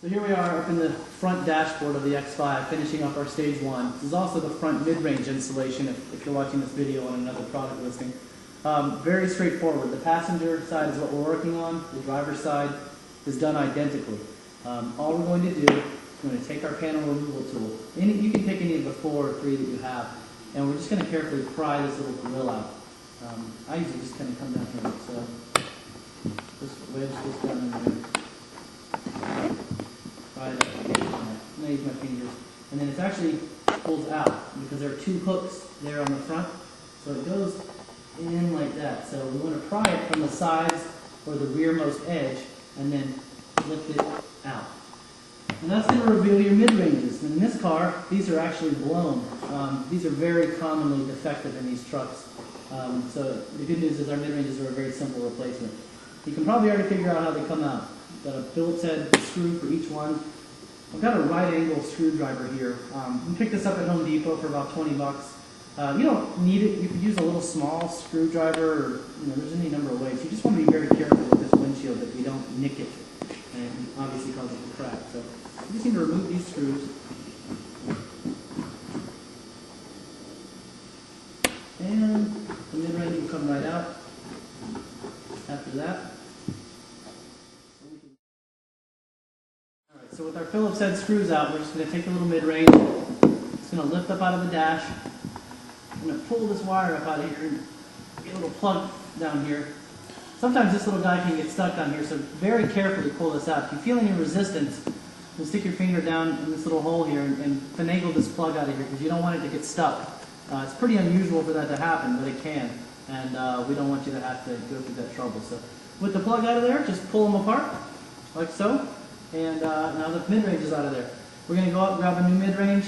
So here we are up in the front dashboard of the X5, finishing up our stage 1. This is also the front mid-range installation if you're watching this video on another product listing. Very straightforward. The passenger side is what we're working on. The driver's side is done identically. All we're going to do is we're going to take our panel removal tool. You can pick any of the 4 or 3 that you have, and we're just going to carefully pry this little grill out. I usually just kind of come down here, so just wedge this down in there. I'm going to use my fingers. And then it actually pulls out because there are 2 hooks there on the front. So it goes in like that. So we want to pry it from the sides or the rearmost edge and then lift it out. And that's going to reveal your mid-ranges. In this car, these are actually blown. These are very commonly defective in these trucks. So the good news is our mid-ranges are a very simple replacement. You can probably already figure out how they come out. Got a Phillips head screw for each one. I've got a right angle screwdriver here. You can pick this up at Home Depot for about 20 bucks. You don't need it. You could use a little small screwdriver, or there's any number of ways. You just want to be very careful with this windshield that you don't nick it and obviously cause it to crack. So you just need to remove these screws. And the mid-range will come right out after that. So with our Phillips head screws out, we're just going to take the little mid-range, it's going to lift up out of the dash, I'm going to pull this wire up out of here and get a little plug down here. Sometimes this little guy can get stuck on here, so very carefully pull this out. If you feel any resistance, you'll stick your finger down in this little hole here and finagle this plug out of here because you don't want it to get stuck. It's pretty unusual for that to happen, but it can, and we don't want you to have to go through that trouble. So with the plug out of there, just pull them apart, like so. And now the mid-range is out of there. We're going to go out and grab a new mid-range,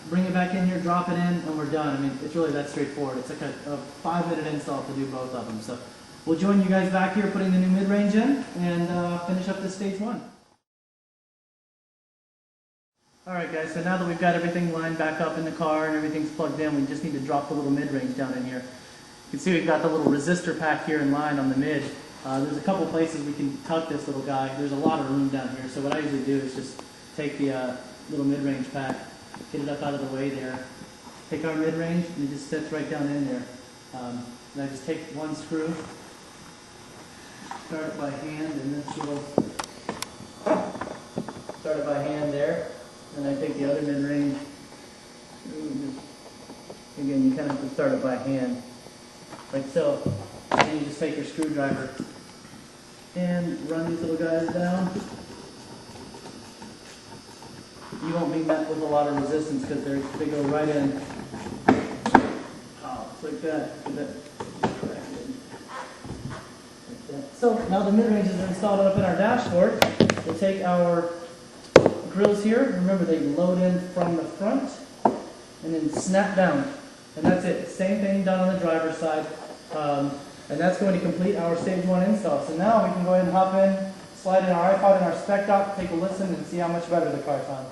bring it back in here, drop it in, and we're done. I mean, it's really that straightforward. It's like a 5-minute install to do both of them. So we'll join you guys back here putting the new mid-range in and finish up this stage 1. Alright guys, so now that we've got everything lined back up in the car and everything's plugged in, we just need to drop the little mid-range down in here. You can see we've got the little resistor pack here in line on the mid. There's a couple places we can tuck this little guy. There's a lot of room down here, so what I usually do is just take the little mid-range pack, get it up out of the way there, take our mid-range, and it just sits right down in there. And I just take one screw, start it by hand, and this little, start it by hand there, and I take the other mid-range, again, you kind of have to start it by hand, like so. And then you just take your screwdriver and run these little guys down. You won't be met with a lot of resistance because they go right in. Oh, it's like that. So now the mid-ranges are installed up in our dashboard. We'll take our grills here. Remember, they load in from the front and then snap down. And that's it. Same thing done on the driver's side. And that's going to complete our stage 1 install. So now we can go ahead and hop in, slide in our iPod and our spec dock, take a listen, and see how much better the car sounds.